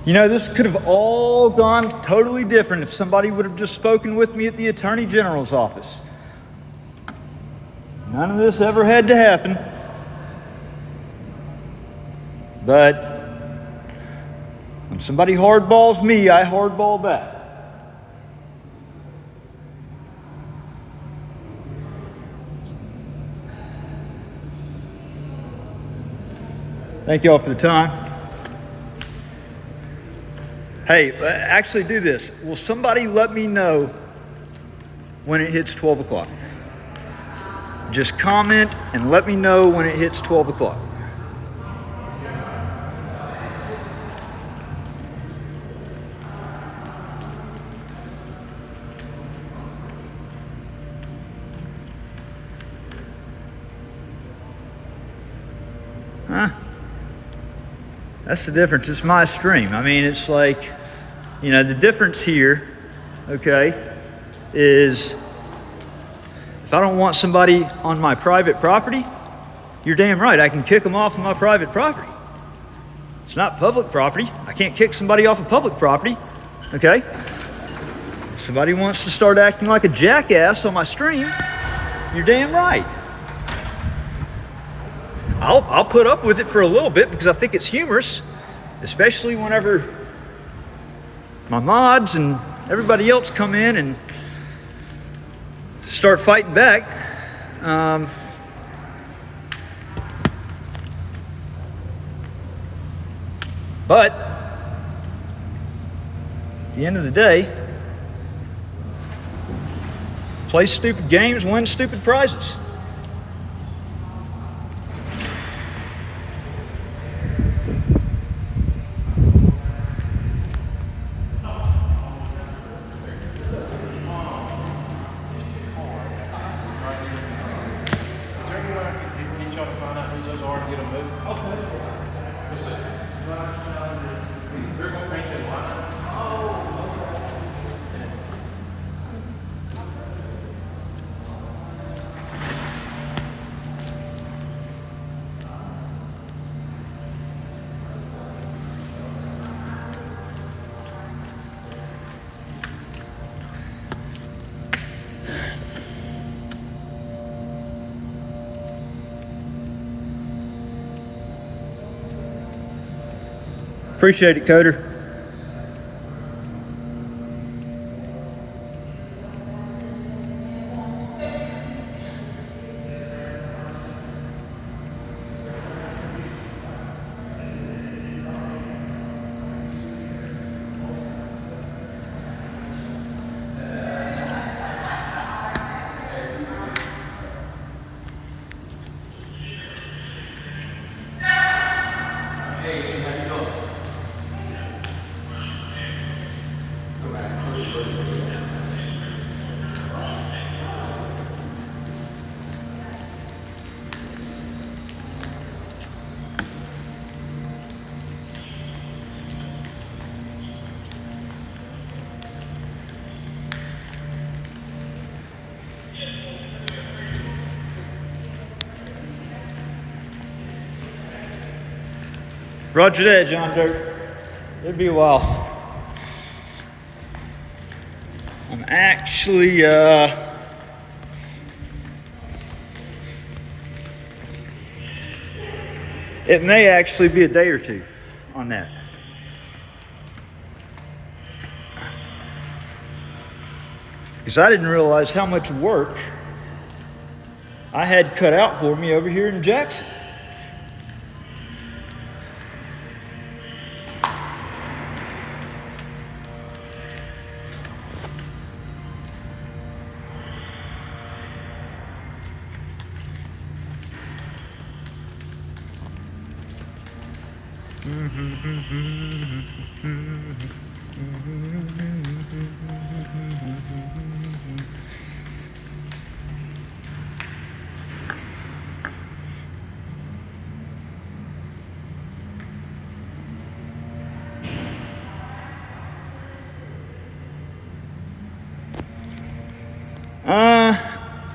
You know, this could have all gone totally different if somebody would have just spoken with me at the Attorney General's office. None of this ever had to happen. But when somebody hardballs me, I hardball back. Thank you all for the time. Hey, actually do this. Will somebody let me know when it hits 12 o'clock? Just comment and let me know when it hits 12 o'clock. Huh? That's the difference. It's my stream. I mean, it's like, you know, the difference here, okay, is if I don't want somebody on my private property, you're damn right, I can kick them off of my private property. It's not public property. I can't kick somebody off of public property, okay? If somebody wants to start acting like a jackass on my stream, you're damn right. I'll put up with it for a little bit because I think it's humorous, especially whenever my mods and everybody else come in and start fighting back. But at the end of the day, play stupid games, win stupid prizes. Appreciate it, Coder. Roger that, John Dirt. It'll be a while. I'm actually, it may actually be a day or two on that. Because I didn't realize how much work I had cut out for me over here in Jackson.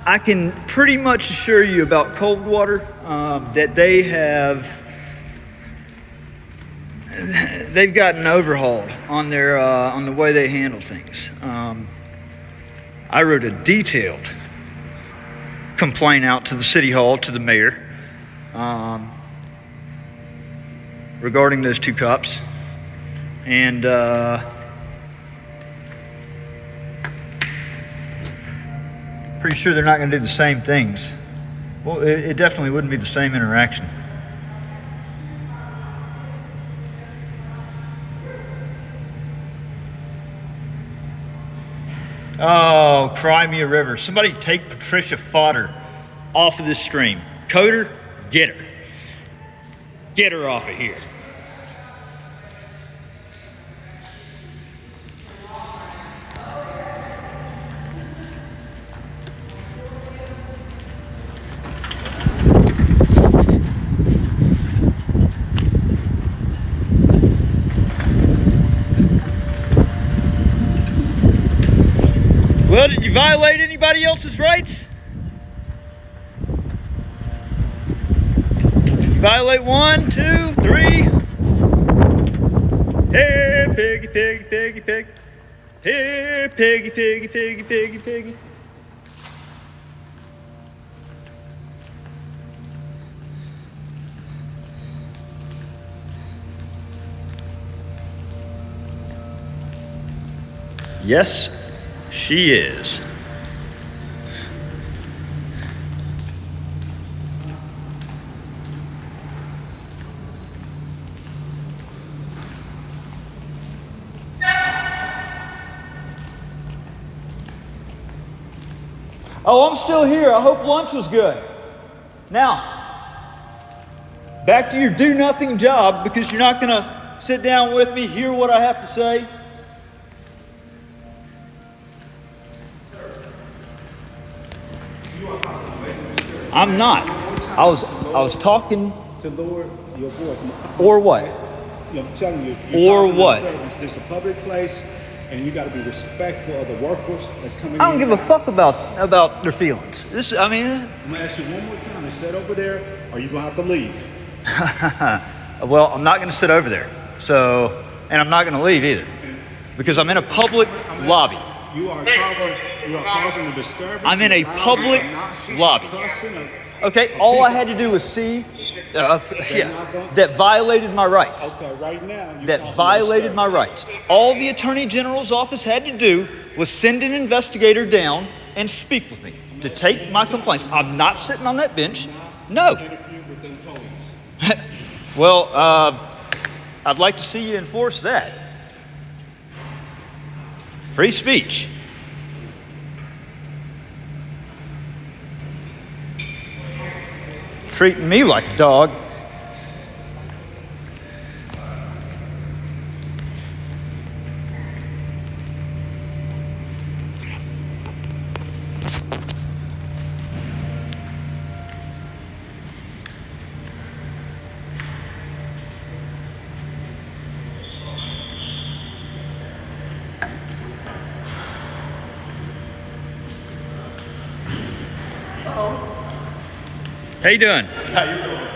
I can pretty much assure you about Coldwater that they've gotten overhauled on their on the way they handle things. I wrote a detailed complaint out to the city hall, to the mayor, regarding those two cops, and pretty sure they're not going to do the same things. Well, it definitely wouldn't be the same interaction. Oh, cry me a river. Somebody take Patricia Fodder off of this stream. Coder, get her. Get her off of here. Well, did you violate anybody else's rights? You violate 1, 2, 3. Here, piggy, piggy, piggy, pig. Here, piggy, piggy, piggy, piggy, piggy. Yes, she is. Oh, I'm still here. I hope lunch was good. Now, back to your do-nothing job, because you're not going to sit down with me, hear what I have to say. I'm not. I was talking. To lower your voice. Or what? I'm telling you. Or what? There's a public place, and you got to be respectful of the workers that's coming in. I don't give a fuck about their feelings. I'm gonna ask you one more time to sit over there, or you're gonna have to leave. Well, I'm not gonna sit over there. So, and I'm not gonna leave either, because I'm in a public lobby. You are causing a disturbance. I'm in a public lobby. Okay, all I had to do was see that violated my rights. Okay, right now. That violated my rights. All the Attorney General's office had to do was send an investigator down and speak with me to take my complaints. I'm not sitting on that bench. No. Well, I'd like to see you enforce that. Free speech. Treating me like a dog. How you doing? How you doing?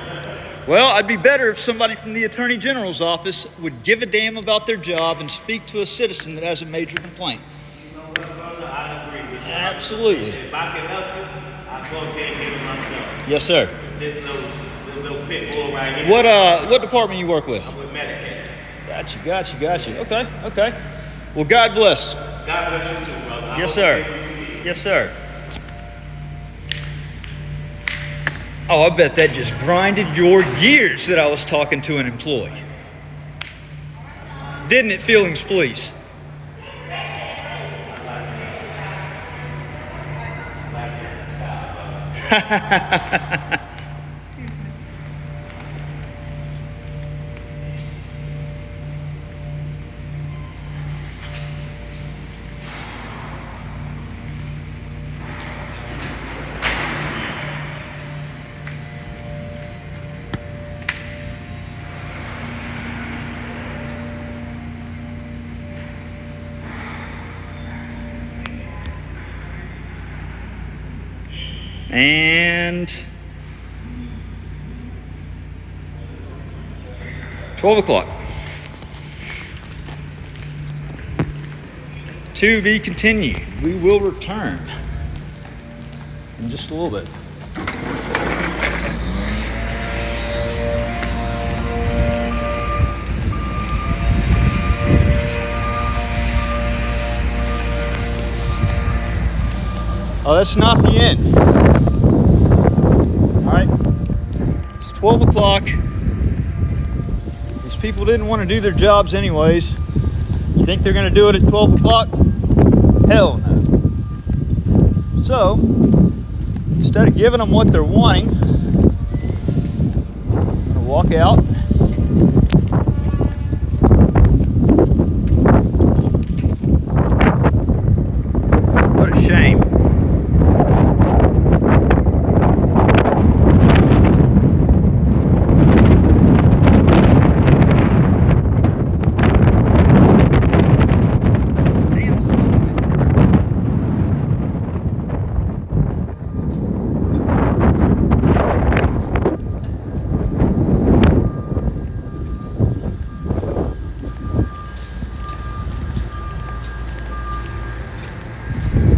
Well, I'd be better if somebody from the Attorney General's office would give a damn about their job and speak to a citizen that has a major complaint. You know what, brother? I agree with you. Absolutely. If I can help you, I'll go up there and get it myself. Yes, sir. This little pit bull right here. What department you work with? I'm with Medicaid. Got you. Okay. Well, God bless. God bless you too, brother. I Yes, hope sir. you need. Yes, sir. Oh, I bet that just grinded your gears that I was talking to an employee. Didn't it, feelings, please? And 12 o'clock. To be continued. We will return in just a little bit. Oh, that's not the end. All right, it's 12 o'clock. These people didn't want to do their jobs anyways. You think they're going to do it at 12 o'clock? Hell no. So instead of giving them what they're wanting, I'm gonna walk out. What a shame.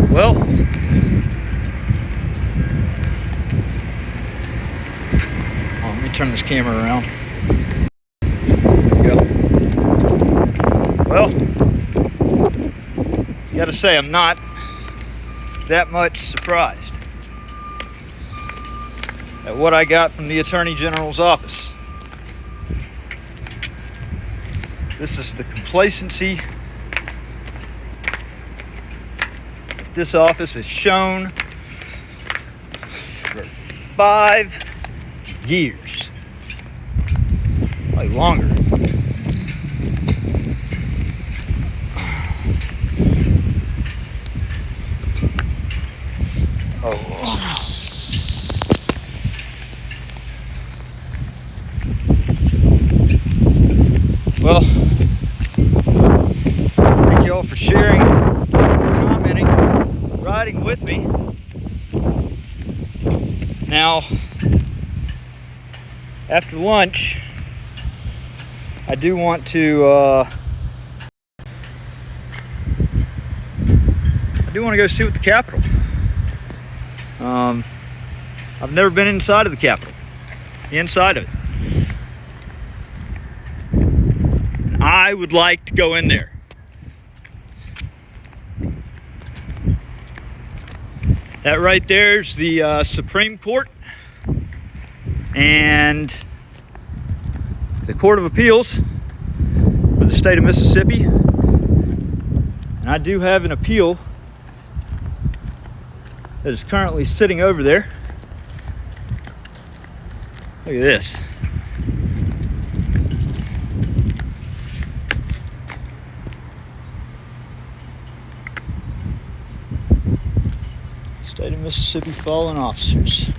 Well, let me turn this camera around. There we go. Well, gotta say, I'm not that much surprised at what I got from the Attorney General's office. This is the complacency this office has shown for 5 years, like longer. Oh. Well, thank you all for sharing, commenting, riding with me. Now, after lunch, I do want to go see what the Capitol. I've never been inside of the Capitol, the inside of it. And I would like to go in there. That right there is the Supreme Court and the Court of Appeals for the state of Mississippi. And I do have an appeal that is currently sitting over there. Look at this. State of Mississippi fallen officers.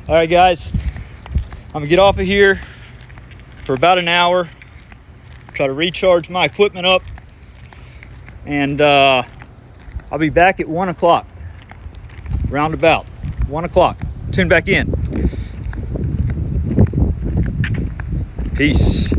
All right, guys, I'm gonna get off of here for about an hour, try to recharge my equipment up, and I'll be back at 1 o'clock, roundabout 1 o'clock. Tune back in. Peace.